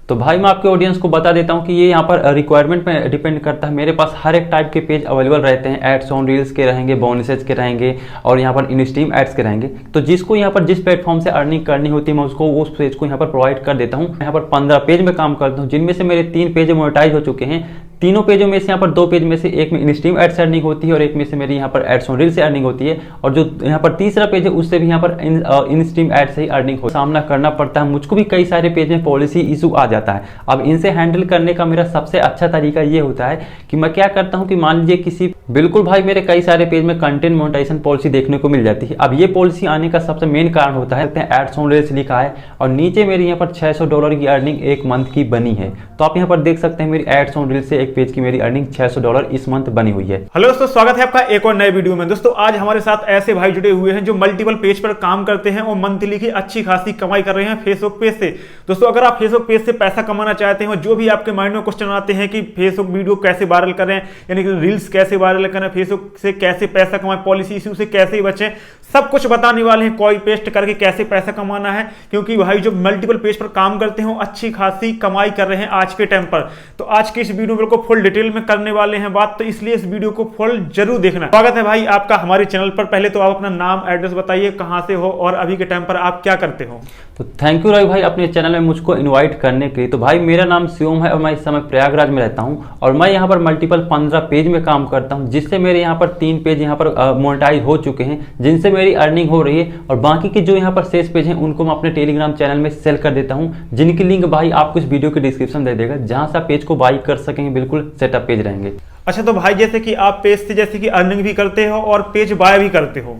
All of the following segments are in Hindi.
तो भाई मैं आपके ऑडियंस को बता देता हूँ कि ये यहाँ पर रिक्वायरमेंट पे डिपेंड करता है। मेरे पास हर एक टाइप के पेज अवेलेबल रहते हैं। एड्स ऑन रील्स के रहेंगे, बोनसेस के रहेंगे और यहाँ पर इन स्ट्रीम एड्स के रहेंगे। तो जिसको यहाँ पर जिस प्लेटफॉर्म से अर्निंग करनी होती है मैं उसको उस पेज को यहाँ पर प्रोवाइड कर देता हूँ। यहाँ पर 15 पेज में काम करता हूँ, जिनमें से मेरे 3 पेज मोनेटाइज हो चुके हैं। तीनों पेजों में से यहाँ पर 2 पेज में से एक में इन स्ट्रीम एड से अर्निंग होती है और एक में से मेरी यहाँ पर एड्स ऑन रील से अर्निंग होती है। और जो यहाँ पर तीसरा पेज है उससे भी यहाँ पर इन स्ट्रीम एड से ही अर्निंग हो सामना करना पड़ता है। मुझको भी कई सारे पेज में पॉलिसी इशू आ जाता है। अब इनसे हैंडल करने का मेरा सबसे अच्छा तरीका ये होता है कि मैं क्या करता हूँ कि मान लीजिए किसी बिल्कुल भाई मेरे कई सारे पेज में कंटेंट मोनेटाइजेशन पॉलिसी देखने को मिल जाती है। अब ये पॉलिसी आने का सबसे मेन कारण होता है एड्स ऑन रील्स लिखा है और नीचे मेरी यहाँ पर $600 की अर्निंग एक मंथ की बनी है। तो आप यहाँ पर देख सकते हैं मेरी एड्स ऑन रील्स से एक पेज की मेरी अर्निंग $600 इस मंथ बनी हुई है। हेलो दोस्तों, स्वागत है आपका एक और नए वीडियो में। दोस्तों आज हमारे साथ ऐसे भाई जुड़े हुए हैं जो मल्टीपल पेज पर काम करते हैं और मंथली की अच्छी खासी कमाई कर रहे हैं फेसबुक पेज से। दोस्तों अगर आप फेसबुक पेज से पैसा कमाना चाहते हैं और जो भी आपके माइंड में क्वेश्चन आते हैं कि फेसबुक वीडियो कैसे वायरल करें, यानी कि रील्स कैसे वायरल करें, फेसबुक से कैसे पैसा कमाएं, पॉलिसी इशू से कैसे बचें, सब कुछ बताने वाले हैं। कॉपी पेस्ट करके कैसे पैसा कमाना है, क्योंकि भाई जो मल्टीपल पेज पर काम करते हैं अच्छी खासी कमाई कर रहे हैं आज के टाइम पर। तो आज की इस वीडियो में बिल्कुल फुल डिटेल में करने वाले हैं बात, तो इसलिए इस वीडियो को फुल जरूर देखना। स्वागत है भाई आपका हमारे चैनल पर। पहले तो आप अपना नाम एड्रेस बताइए, कहां से हो और अभी के टाइम पर आप क्या करते हो। तो थैंक यू रवि भाई अपने चैनल में मुझको इनवाइट करने के लिए। तो भाई मेरा नाम शिवम है और मैं इस समय प्रयागराज में रहता हूं और मैं यहाँ पर मल्टीपल 15 पेज में काम करता हूं, जिससे मेरे यहाँ पर 3 पेज यहाँ पर मोनेटाइज हो चुके हैं, जिनसे मेरी अर्निंग हो रही है। और बाकी के जो यहाँ पर शेष पेज हैं उनको मैं अपने टेलीग्राम चैनल में सेल कर देता हूँ, जिनकी लिंक भाई आपको इस वीडियो के डिस्क्रिप्शन दे देगा, जहां से आप पेज को बाई कर सकेंगे। बिल्कुल सेटअप पेज रहेंगे। अच्छा, तो भाई जैसे कि आप पेज से जैसे कि अर्निंग भी करते हो और पेज बाय भी करते हो।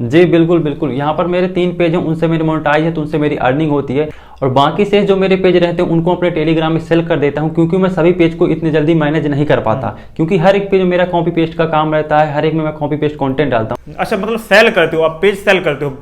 जी बिल्कुल बिल्कुल। यहाँ पर मेरे 3 पेज हैं, उनसे मेरी मोनेटाइज है तो उनसे मेरी अर्निंग होती है। और बाकी से जो मेरे पेज रहते हैं उनको अपने टेलीग्राम में सेल कर देता हूँ, क्योंकि मैं सभी पेज को इतनी जल्दी मैनेज नहीं कर पाता, क्योंकि हर एक पेज में मेरा कॉपी पेस्ट का काम रहता है, हर एक में मैं कॉपी पेस्ट कंटेंट डालता हूँ। अच्छा, मतलब सेल करते हो आप, पेज सेल करते हो,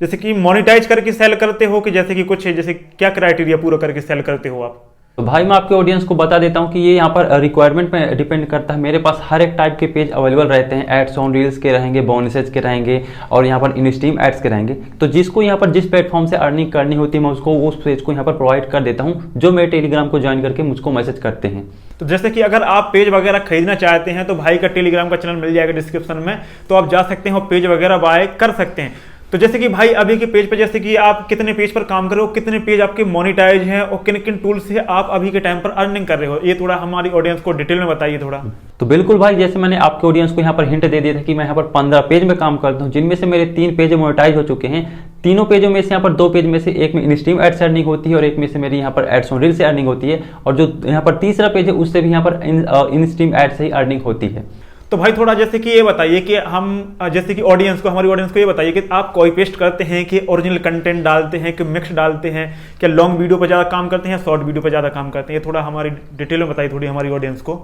जैसे कि मोनेटाइज करके सेल करते हो कि जैसे कि कुछ जैसे क्या क्राइटेरिया पूरा करके सेल करते हो आप। तो भाई मैं आपके ऑडियंस को बता देता हूँ कि ये यहाँ पर रिक्वायरमेंट पे डिपेंड करता है। मेरे पास हर एक टाइप के पेज अवेलेबल रहते हैं। एड्स ऑन रील्स के रहेंगे, बोनसेस के रहेंगे और यहाँ पर इन स्ट्रीम एड्स के रहेंगे। तो जिसको यहाँ पर जिस प्लेटफॉर्म से अर्निंग करनी होती है मैं उसको उस पेज को यहाँ पर प्रोवाइड कर देता हूँ, जो मेरे टेलीग्राम को ज्वाइन करके मुझको मैसेज करते हैं। तो जैसे कि अगर आप पेज वगैरह खरीदना चाहते हैं तो भाई का टेलीग्राम का चैनल मिल जाएगा डिस्क्रिप्शन में, तो आप जा सकते हैं और पेज वगैरह बाय कर सकते हैं। तो जैसे कि भाई अभी के पेज पर जैसे कि आप कितने पेज पर काम कर रहे हो, कितने पेज आपके मोनेटाइज हैं और किन किन टूल से आप अभी के टाइम पर अर्निंग कर रहे हो, ये थोड़ा हमारी ऑडियंस को डिटेल में बताइए थोड़ा। तो बिल्कुल भाई, जैसे मैंने आपके ऑडियंस को यहाँ पर हिंट दे दिया था कि मैं यहाँ पर 15 पेज में काम करता हूँ, जिनमें से मेरे 3 पेज मोनेटाइज हो चुके हैं। तीनों पेजों में से यहाँ पर 2 पेज में से एक में इन स्ट्रीम एड से अर्निंग होती है और एक में से मेरी यहाँ पर एड्स ऑन रील से अर्निंग होती है। और जो यहाँ पर तीसरा पेज है उससे भी यहाँ पर इन स्ट्रीम एड से ही अर्निंग होती है। तो भाई थोड़ा जैसे कि ये बताइए कि हम जैसे कि ऑडियंस को, हमारी ऑडियंस को ये बताइए कि आप कॉपी पेस्ट करते हैं कि ओरिजिनल कंटेंट डालते हैं कि मिक्स डालते हैं, क्या लॉन्ग वीडियो पर ज़्यादा काम करते हैं, शॉर्ट वीडियो पर ज़्यादा काम करते हैं, ये थोड़ा हमारी डिटेल में बताइए थोड़ी हमारी ऑडियंस को।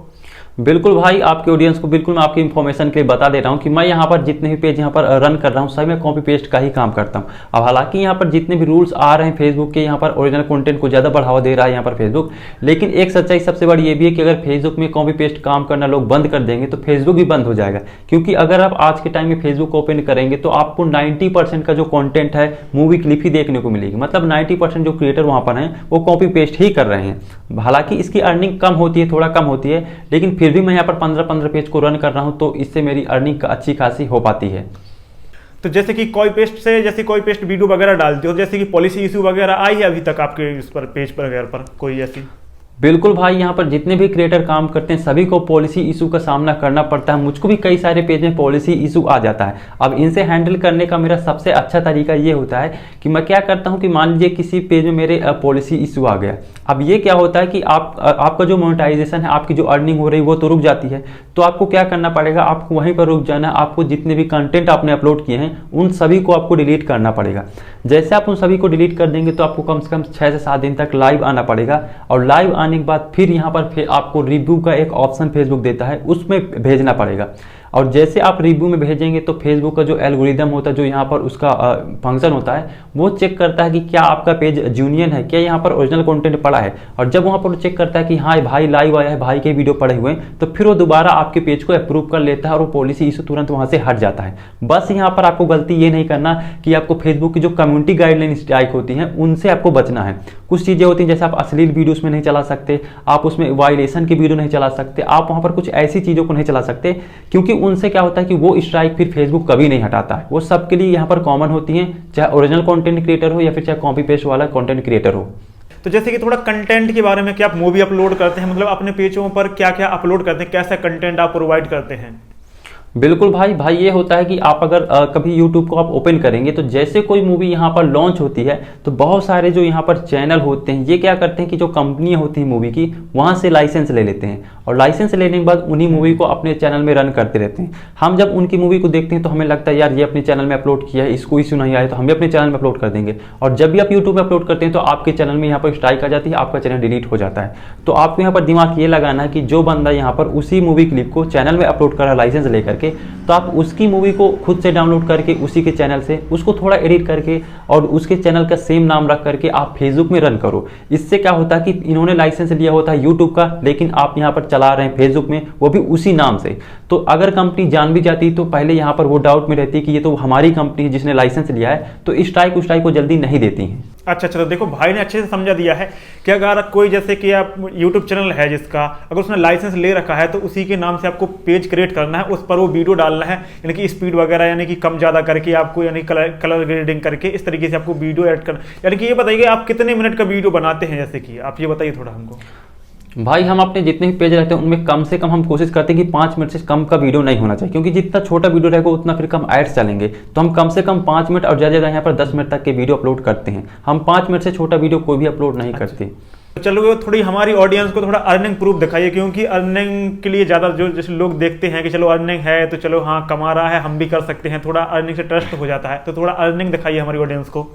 बिल्कुल भाई, आपके ऑडियंस को बिल्कुल मैं आपकी इन्फॉर्मेशन के लिए बता दे रहा हूँ कि मैं यहाँ पर जितने भी पेज यहाँ पर रन कर रहा हूँ सभी मैं कॉपी पेस्ट का ही काम करता हूँ। अब हालांकि यहाँ पर जितने भी रूल्स आ रहे हैं फेसबुक के, यहाँ पर ओरिजिनल कंटेंट को ज़्यादा बढ़ावा दे रहा है यहाँ पर फेसबुक, लेकिन एक सच्चाई सबसे बड़ी ये भी है कि अगर फेसबुक में कॉपी पेस्ट काम करना लोग बंद कर देंगे तो फेसबुक भी बंद हो जाएगा। क्योंकि अगर आप आज के टाइम में फेसबुक ओपन करेंगे तो आपको 90% का जो कंटेंट है मूवी क्लिप ही देखने को मिलेगी। मतलब 90% जो क्रिएटर वहां पर हैं वो कॉपी पेस्ट ही कर रहे हैं। हालांकि इसकी अर्निंग कम होती है, थोड़ा कम होती है, लेकिन फिर भी मैं यहाँ पर 15 पेज को रन कर रहा हूं तो इससे मेरी अर्निंग अच्छी खासी हो पाती है। तो जैसे कि कॉपी पेस्ट से जैसे कॉपी पेस्ट वीडियो वगैरह डालते हो, जैसे कि पॉलिसी इशू वगैरह आई है अभी तक आपके इस पर पेज पर वगैरह पर कोई ऐसी? बिल्कुल भाई, यहाँ पर जितने भी क्रिएटर काम करते हैं सभी को पॉलिसी इशू का सामना करना पड़ता है। मुझको भी कई सारे पेज में पॉलिसी इशू आ जाता है। अब इनसे हैंडल करने का मेरा सबसे अच्छा तरीका ये होता है कि मैं क्या करता हूँ कि मान लीजिए किसी पेज में मेरे पॉलिसी इशू आ गया। अब ये क्या होता है कि आपका जो मोनेटाइजेशन है, आपकी जो अर्निंग हो रही है वो तो रुक जाती है। तो आपको क्या करना पड़ेगा, आपको वहीं पर रुक जाना है। आपको जितने भी कंटेंट आपने अपलोड किए हैं उन सभी को आपको डिलीट करना पड़ेगा। जैसे आप उन सभी को डिलीट कर देंगे तो आपको कम से कम 6 से 7 दिन तक लाइव आना पड़ेगा। और लाइव आने के बाद फिर यहाँ पर आपको रिव्यू का एक ऑप्शन फेसबुक देता है, उसमें भेजना पड़ेगा। और जैसे आप रिव्यू में भेजेंगे तो फेसबुक का जो एल्गोरिदम होता है, जो यहाँ पर उसका फंक्शन होता है, वो चेक करता है कि क्या आपका पेज जेन्युइन है, क्या यहाँ पर ओरिजिनल कंटेंट पड़ा है। और जब वहाँ पर चेक करता है कि हाँ भाई लाइव आया है, भाई के वीडियो पड़े हुए हैं, तो फिर वो दोबारा आपके पेज को अप्रूव कर लेता है और वो पॉलिसी इशू तुरंत वहाँ से हट जाता है। बस यहाँ पर आपको गलती ये नहीं करना कि आपको फेसबुक की जो कम्युनिटी गाइडलाइन स्ट्राइक होती हैं उनसे आपको बचना है। कुछ चीज़ें होती हैं जैसे आप अश्लील वीडियो उसमें नहीं चला सकते, आप उसमें वायलेशन की वीडियो नहीं चला सकते, आप वहाँ पर कुछ ऐसी चीज़ों को नहीं चला सकते, क्योंकि उनसे क्या होता है कि वो स्ट्राइक फिर फेसबुक कभी नहीं हटाता है। वो सबके लिए यहाँ पर कॉमन होती हैं, चाहे ओरिजिनल कंटेंट क्रिएटर हो या फिर चाहे कॉपी पेस्ट वाला कंटेंट क्रिएटर हो। तो जैसे कि थोड़ा कंटेंट के बारे में, क्या आप मूवी अपलोड करते हैं, मतलब अपने पेजों पर क्या क्या अपलोड करते हैं, कैसा कंटेंट आप प्रोवाइड करते हैं? बिल्कुल भाई ये होता है कि आप अगर कभी YouTube को आप ओपन करेंगे तो जैसे कोई मूवी यहाँ पर लॉन्च होती है तो बहुत सारे जो यहाँ पर चैनल होते हैं ये क्या करते हैं कि जो कंपनियाँ होती हैं मूवी की, वहाँ से लाइसेंस ले लेते हैं और लाइसेंस लेने के बाद उन्हीं मूवी को अपने चैनल में रन करते रहते हैं। हम जब उनकी मूवी को देखते हैं तो हमें लगता है यार ये अपने चैनल में अपलोड किया है, इसको इश्यू नहीं आया तो हम भी अपने चैनल में अपलोड कर देंगे। और जब भी आप यूट्यूब में अपलोड करते हैं तो आपके चैनल में यहाँ पर स्ट्राइक आ जाती है, आपका चैनल डिलीट हो जाता है। तो आपको यहाँ पर दिमाग ये लगाना है कि जो बंदा यहाँ पर उसी मूवी क्लिप को चैनल में अपलोड कर रहा है लाइसेंस लेकर के, तो आप उसकी मूवी को खुद से डाउनलोड करके उसी के चैनल से उसको थोड़ा एडिट करके और उसके चैनल का सेम नाम रख करके आप फेसबुक में रन करो। इससे क्या होता है कि इन्होंने लाइसेंस लिया होता है यूट्यूब का, लेकिन आप यहाँ पर चला रहे हैं फेसबुक में, वो भी उसी नाम से। तो अगर कंपनी जान भी जाती तो पहले यहाँ पर वो डाउट में रहती कि ये तो हमारी कंपनी है जिसने लाइसेंस लिया है, तो स्ट्राइक उस को जल्दी नहीं देती हैं। अच्छा, तो देखो भाई ने अच्छे से समझा दिया है कि अगर कोई जैसे कि आप YouTube चैनल है जिसका, अगर उसने लाइसेंस ले रखा है तो उसी के नाम से आपको पेज क्रिएट करना है, उस पर वो वीडियो डालना है, यानी कि स्पीड वगैरह यानी कि कम ज़्यादा करके आपको, यानी कलर ग्रेडिंग करके इस तरीके से आपको वीडियो ऐड करना। यानी कि ये बताइए आप कितने मिनट का वीडियो बनाते हैं, जैसे कि आप ये बताइए थोड़ा हमको। भाई हम अपने जितने भी पेज रहते हैं उनमें कम से कम हम कोशिश करते हैं कि 5 मिनट से कम का वीडियो नहीं होना चाहिए, क्योंकि जितना छोटा वीडियो रहेगा उतना फिर कम एड्स चलेंगे। तो हम कम से कम 5 मिनट और ज़्यादा यहाँ पर 10 मिनट तक के वीडियो अपलोड करते हैं। हम 5 मिनट से छोटा वीडियो कोई भी अपलोड नहीं करते। तो चलो थोड़ी हमारी ऑडियंस को थोड़ा अर्निंग प्रूफ दिखाइए, क्योंकि अर्निंग के लिए ज़्यादा जो जैसे लोग देखते हैं कि चलो अर्निंग है तो चलो हाँ कमा रहा है हम भी कर सकते हैं, थोड़ा अर्निंग से ट्रस्ट हो जाता है, तो थोड़ा अर्निंग दिखाइए हमारी ऑडियंस को।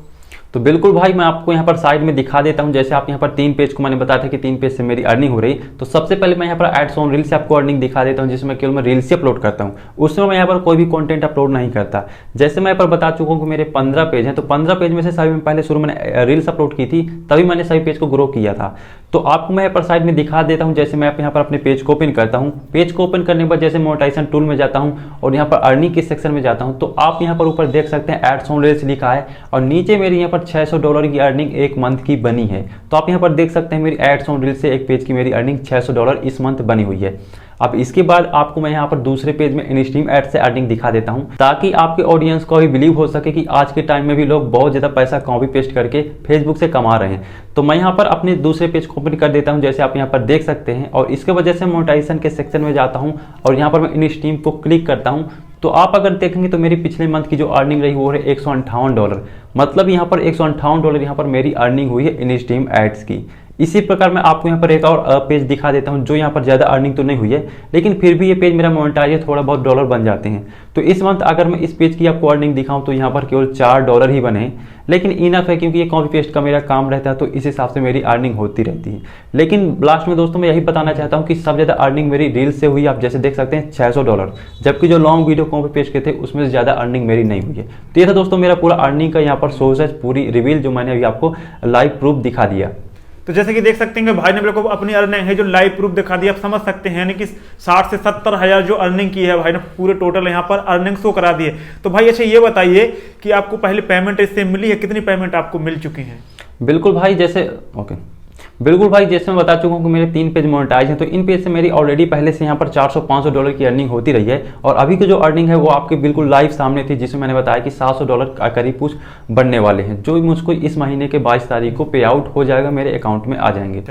तो बिल्कुल भाई मैं आपको यहाँ पर साइड में दिखा देता हूँ। जैसे आप यहाँ पर 3 पेज को मैंने बताया था कि 3 पेज से मेरी अर्निंग हो रही, तो सबसे पहले मैं यहाँ पर एड्स ऑन रील से आपको अर्निंग दिखा देता हूँ, जिसमें केवल मैं रील्स ही अपलोड करता हूँ। उसमें मैं यहाँ पर कोई भी कंटेंट अपलोड नहीं करता। जैसे मैं यहाँ पर बता चुका हूँ कि मेरे 15 पेज हैं, तो 15 पेज में से सभी में पहले शुरू मैंने रील्स अपलोड की थी, तभी मैंने सभी पेज को ग्रो किया था। तो आपको मैं यहाँ पर साइड में दिखा देता हूँ। जैसे मैं यहाँ पर अपने पेज को ओपन करता हूँ, पेज को ओपन करने के बाद जैसे मोनेटाइजेशन टूल में जाता हूँ और यहाँ पर अर्निंग के सेक्शन में जाता हूँ, तो आप यहाँ पर ऊपर देख सकते हैं एड्स ऑन रील्स लिखा है और नीचे मेरी यहाँ पर $600 की अर्निंग एक मंथ की बनी है। तो आप यहाँ पर देख सकते हैं मेरी एड्स ऑन रील्स से एक पेज की मेरी अर्निंग $600 इस मंथ बनी हुई है। अब इसके बाद आपको मैं यहाँ पर दूसरे पेज में इनस्ट्रीम एड से अर्निंग दिखा देता हूँ, ताकि आपके ऑडियंस को भी बिलीव हो सके कि आज के टाइम में भी लोग बहुत ज़्यादा पैसा कॉपी पेस्ट करके फेसबुक से कमा रहे हैं। तो मैं यहाँ पर अपने दूसरे पेज को ओपन कर देता हूँ, जैसे आप यहाँ पर देख सकते हैं, और इसके वजह से मोनेटाइजेशन के सेक्शन में जाता हूँ और यहाँ पर मैं इनस्ट्रीम को क्लिक करता हूँ। तो आप अगर देखेंगे तो मेरी पिछले मंथ की जो अर्निंग रही वो है $158, मतलब यहाँ पर $158 यहाँ पर मेरी अर्निंग हुई है इनस्ट्रीम एड्स की। इसी प्रकार मैं आपको यहाँ पर एक और पेज दिखा देता हूँ, जो यहाँ पर ज़्यादा अर्निंग तो नहीं हुई है, लेकिन फिर भी ये पेज मेरा मोनेटाइज है, थोड़ा बहुत डॉलर बन जाते हैं। तो इस मंथ अगर मैं इस पेज की आपको अर्निंग दिखाऊँ तो यहाँ पर केवल $4 ही बने, लेकिन इनफ है क्योंकि ये कॉपी पेस्ट का मेरा काम रहता है, तो इस हिसाब से मेरी अर्निंग होती रहती है। लेकिन लास्ट में दोस्तों मैं यही बताना चाहता हूँ कि सबसे ज़्यादा अर्निंग मेरी रील्स से हुई। आप जैसे देख सकते हैं $600, जबकि जो लॉन्ग वीडियो कॉपी पेस्ट के थे उसमें से ज़्यादा अर्निंग मेरी नहीं हुई है। तो ये था दोस्तों मेरा पूरा अर्निंग का यहाँ पर सोर्सेज, पूरी रिवील जो मैंने अभी आपको लाइव प्रूफ दिखा दिया। तो जैसे कि देख सकते हैं कि भाई ने मेरे को अपनी अर्निंग है जो लाइव प्रूफ दिखा दिया, आप समझ सकते हैं, यानी कि 60 से 70 हज़ार जो अर्निंग की है भाई ने, पूरे टोटल यहाँ पर अर्निंग शो करा दी है। तो भाई अच्छा ये बताइए कि आपको पहले पेमेंट इससे मिली है, कितनी पेमेंट आपको मिल चुकी है? बिल्कुल भाई, जैसे मैं बता चुका हूँ कि मेरे 3 पेज मोनेटाइज हैं, तो इन पेज से मेरी ऑलरेडी पहले से यहाँ पर $400-500 की अर्निंग होती रही है। और अभी की जो अर्निंग है वो आपके बिल्कुल लाइव सामने थी, जिसमें मैंने बताया कि $700 का करीब कुछ बनने वाले हैं, जो मुझको इस महीने के 22 तारीख को पे आउट हो जाएगा, मेरे अकाउंट में आ जाएंगे।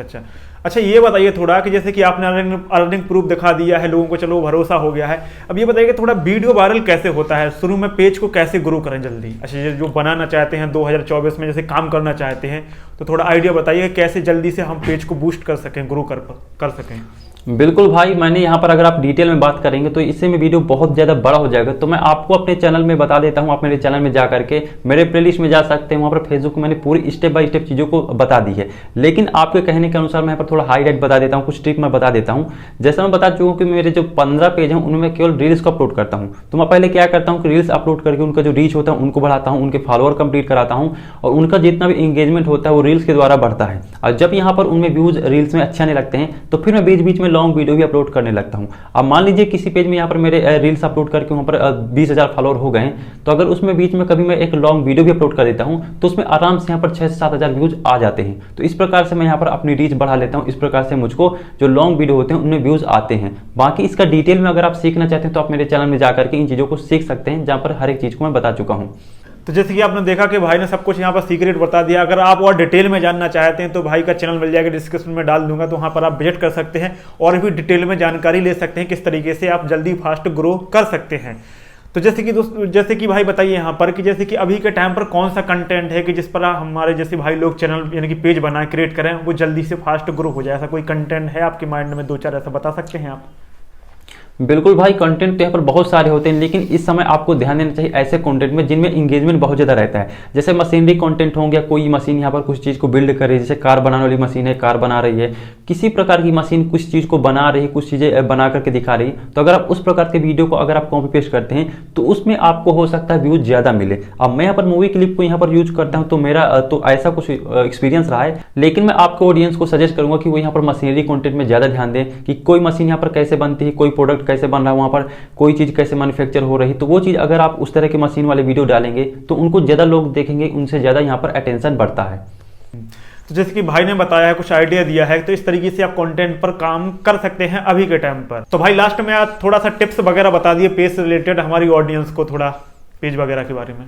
अच्छा ये बताइए थोड़ा कि जैसे कि आपने अर्निंग प्रूफ दिखा दिया है, लोगों को चलो भरोसा हो गया है, अब ये बताइए कि थोड़ा वीडियो वायरल कैसे होता है, शुरू में पेज को कैसे ग्रो करें जल्दी? अच्छा जो बनाना चाहते हैं 2024 में जैसे काम करना चाहते हैं, तो थोड़ा आइडिया बताइए कैसे जल्दी से हम पेज को बूस्ट कर सकें, ग्रो कर सकें। बिल्कुल भाई, मैंने यहाँ पर अगर आप डिटेल में बात करेंगे तो इससे में वीडियो बहुत ज़्यादा बड़ा हो जाएगा, तो मैं आपको अपने चैनल में बता देता हूँ। आप मेरे चैनल में जा करके मेरे प्लेलिस्ट में जा सकते हैं, वहाँ पर फेसबुक में मैंने पूरी स्टेप बाय स्टेप चीज़ों को बता दी है। लेकिन आपके कहने के अनुसार मैं यहाँ पर थोड़ा हाईलाइट बता देता हूँ, कुछ टिप मैं बता देता हूँ। जैसा मैं बता चुका हूँ कि मेरे जो 15 पेज हैं उनमें केवल रील्स को अपलोड करता हूँ। तो मैं पहले क्या करता हूँ कि रील्स अपलोड करके उनका जो रीच होता है उनको बढ़ाता हूँ, उनके फॉलोअर कंप्लीट कराता हूँ, और उनका जितना भी इंगेजमेंट होता है वो रील्स के द्वारा बढ़ता है। और जब यहाँ पर उनमें व्यूज रील्स में अच्छे आने लगते हैं तो फिर मैं बीच बीच में लॉन्ग वीडियो भी अपलोड करने लगता हूं। अब मान लीजिए किसी पेज में यहाँ पर मेरे रील्स अपलोड करके वहाँ पर 20,000 फॉलोअर हो गए, तो अगर उसमें बीच में कभी मैं एक लॉन्ग वीडियो भी अपलोड कर देता हूं तो उसमें आराम से यहाँ पर 6 से 7,000 व्यूज आ जाते हैं। तो इस प्रकार से मैं यहाँ पर अपनी रीच बढ़ा लेता हूँ। इस प्रकार से मुझको जो लॉन्ग वीडियो होते हैं उनमें व्यूज आते हैं। बाकी इसका डिटेल में अगर आप सीखना चाहते हैं तो आप मेरे चैनल में जाकर के इन चीज़ों को सीख सकते हैं, जहाँ पर हर एक चीज़ को मैं बता चुका हूँ। तो जैसे कि आपने देखा कि भाई ने सब कुछ यहाँ पर सीक्रेट बता दिया। अगर आप और डिटेल में जानना चाहते हैं तो भाई का चैनल मिल जाएगा, डिस्क्रिप्शन में डाल दूंगा, तो वहाँ पर आप विजिट कर सकते हैं और भी डिटेल में जानकारी ले सकते हैं किस तरीके से आप जल्दी फास्ट ग्रो कर सकते हैं। तो जैसे कि भाई बताइए यहाँ पर कि जैसे कि अभी के टाइम पर कौन सा कंटेंट है कि जिस पर हमारे जैसे भाई लोग चैनल यानी कि पेज बनाए क्रिएट करें वो जल्दी से फास्ट ग्रो हो जाए, ऐसा कोई कंटेंट है आपके माइंड में? 2-4 ऐसा बता सकते हैं आप? बिल्कुल भाई, कंटेंट तो यहाँ पर बहुत सारे होते हैं, लेकिन इस समय आपको ध्यान देना चाहिए ऐसे कंटेंट में जिनमें इंगेजमेंट बहुत ज़्यादा रहता है। जैसे मशीनरी कंटेंट हो गया, कोई मशीन यहाँ पर कुछ चीज़ को बिल्ड कर रही है, जैसे कार बनाने वाली मशीन है, कार बना रही है, किसी प्रकार की मशीन कुछ चीज़ को बना रही है, कुछ चीज़ें बना करके दिखा रही है, तो अगर आप उस प्रकार के वीडियो को अगर आप कॉपी पेस्ट करते हैं तो उसमें आपको हो सकता है व्यूज ज़्यादा मिले। अब मैं यहाँ पर मूवी क्लिप को यहाँ पर यूज करता हूँ तो मेरा तो ऐसा कुछ एक्सपीरियंस रहा है, लेकिन मैं आपको ऑडियंस को सजेस्ट करूँगा कि वो यहाँ पर मशीनरी कंटेंट में ज़्यादा ध्यान दें कि कोई मशीन यहाँ पर कैसे बनती है, कोई प्रोडक्ट कैसे बन रहा है, वहाँ पर कोई चीज़ कैसे मैन्युफैक्चर हो रही। तो वो चीज़ अगर आप उस तरह के मशीन वाले वीडियो डालेंगे तो उनको ज़्यादा लोग देखेंगे, उनसे ज़्यादा यहाँ पर अटेंशन बढ़ता है। तो जैसे कि भाई ने बताया है, कुछ आइडिया दिया है, तो इस तरीके से आप कंटेंट पर काम कर सकते हैं अभी के टाइम पर। तो भाई लास्ट में आप थोड़ा सा टिप्स वगैरह बता दिए पेज से रिलेटेड हमारी ऑडियंस को, थोड़ा पेज वगैरह के बारे में।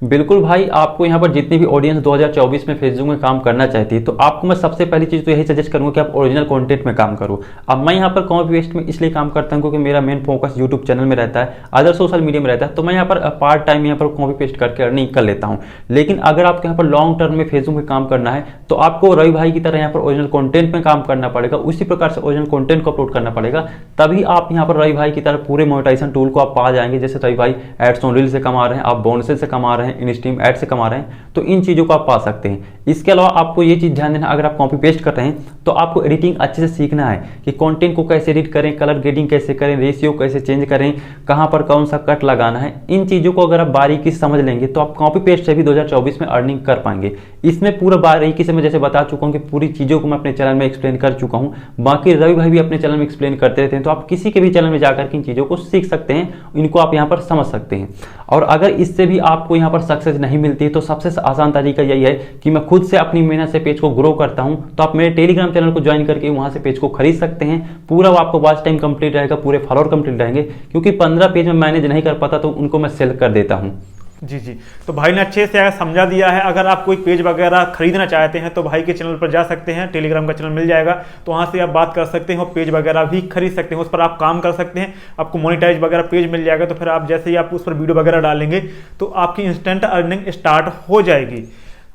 बिल्कुल भाई, आपको यहाँ पर जितनी भी ऑडियंस 2024 में फेसबुक में काम करना चाहती है तो आपको मैं सबसे पहली चीज़ तो यही सजेस्ट करूँगा कि आप ओरिजिनल कंटेंट में काम करो। अब मैं यहाँ पर कॉपी पेस्ट में इसलिए काम करता हूँ क्योंकि मेरा मेन फोकस यूट्यूब चैनल में रहता है, अदर सोशल मीडिया में रहता है, तो मैं यहाँ पर पार्ट टाइम यहाँ पर कॉपी पेस्ट करके अर्निंग कर लेता हूँ। लेकिन अगर आपको यहाँ पर लॉन्ग टर्म में फेसबुक में काम करना है तो आपको रवि भाई की तरह यहाँ पर ओरिजिनल कंटेंट में काम करना पड़ेगा, उसी प्रकार से ओरिजिनल कंटेंट को अपलोड करना पड़ेगा, तभी आप यहाँ पर रवि भाई की तरह पूरे मोनेटाइजेशन टूल को आप पा जाएंगे। जैसे रवि भाई एड्स ऑन रील से कमा रहे हैं, आप बोनसेस से कमा रहे हैं, इनस्ट्रीम एड से कमा रहे हैं, तो इन चीज़ों को आप पा सकते हैं। इसके अलावा आपको ये चीज़ ध्यान देना, अगर आप कॉपी पेस्ट कर रहे हैं तो आपको एडिटिंग अच्छे से सीखना है कि कंटेंट को कैसे एडिट करें, कलर ग्रेडिंग कैसे करें, रेशियो कैसे चेंज करें, कहाँ पर कौन सा कट लगाना है। इन चीज़ों को अगर आप बारीकी से समझ लेंगे तो आप कॉपी पेस्ट से भी 2024 में अर्निंग कर पाएंगे। इसमें पूरा बारीकी से मैं जैसे बता चुका हूँ कि पूरी चीज़ों को मैं अपने चैनल में एक्सप्लेन कर चुका हूँ। बाकी रवि भाई भी अपने चैनल में एक्सप्लेन करते रहते हैं, तो आप किसी के भी चैनल में जाकर के इन चीज़ों को सीख सकते हैं, इनको आप यहाँ पर समझ सकते हैं। और अगर इससे भी आपको यहाँ पर सक्सेस नहीं मिलती है तो सबसे आसान तरीका यही है कि मैं खुद से अपनी मेहनत से पेज को ग्रो करता हूं। तो आप मेरे टेलीग्राम चैनल को ज्वाइन करके वहां से पेज को खरीद सकते हैं। पूरा आपको वॉच टाइम कंप्लीट रहेगा, पूरे फॉलोअर कंप्लीट रहेंगे, क्योंकि 15 पेज में मैनेज नहीं कर पाता तो उनको मैं सेल कर देता हूं। जी जी, तो भाई ने अच्छे से समझा दिया है। अगर आप कोई पेज वगैरह खरीदना चाहते हैं तो भाई के चैनल पर जा सकते हैं, टेलीग्राम का चैनल मिल जाएगा, तो वहाँ से आप बात कर सकते हैं और पेज वगैरह भी खरीद सकते हैं, उस पर आप काम कर सकते हैं, आपको मोनेटाइज वगैरह पेज मिल जाएगा। तो फिर आप जैसे ही आप उस पर वीडियो वगैरह डालेंगे तो आपकी इंस्टेंट अर्निंग स्टार्ट हो जाएगी।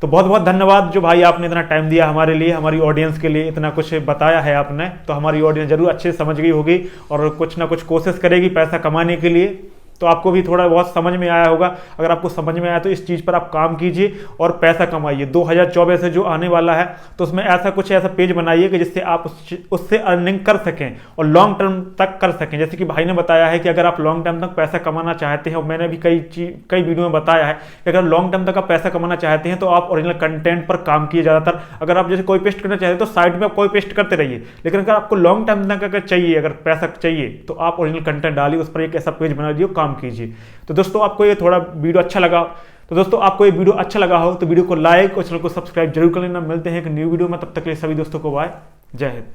तो बहुत बहुत धन्यवाद जो भाई आपने इतना टाइम दिया हमारे लिए, हमारी ऑडियंस के लिए इतना कुछ बताया है आपने। तो हमारी ऑडियंस जरूर अच्छे से समझ गई होगी और कुछ ना कुछ कोशिश करेगी पैसा कमाने के लिए। तो आपको भी थोड़ा बहुत समझ में आया होगा। अगर आपको समझ में आया तो इस चीज़ पर आप काम कीजिए और पैसा कमाइए। 2024 से जो आने वाला है तो उसमें ऐसा पेज बनाइए कि जिससे आप उससे अर्निंग कर सकें और लॉन्ग टर्म तक कर सकें। जैसे कि भाई ने बताया है कि अगर आप लॉन्ग टर्म तक पैसा कमाना चाहते हैं, और मैंने भी कई वीडियो में बताया है कि अगर लॉन्ग टर्म तक आप पैसा कमाना चाहते हैं तो आप ओरिजिनल कंटेंट पर काम किए। ज़्यादातर अगर आप जैसे कोई पेस्ट करना चाहते हैं तो साइड में आप कोई पेस्ट करते रहिए, लेकिन अगर आपको लॉन्ग टर्म तक अगर चाहिए, अगर पैसा चाहिए, तो आप ओरिजिनल कंटेंट डालिए, उस पर एक ऐसा पेज बना दीजिए, काम कीजिए। तो दोस्तों आपको ये थोड़ा वीडियो अच्छा लगा, तो दोस्तों आपको ये वीडियो अच्छा लगा हो तो वीडियो को लाइक और चैनल को सब्सक्राइब जरूर कर लेना। मिलते हैं एक न्यू वीडियो में, तब तक के लिए सभी दोस्तों को बाय, जय हिंद।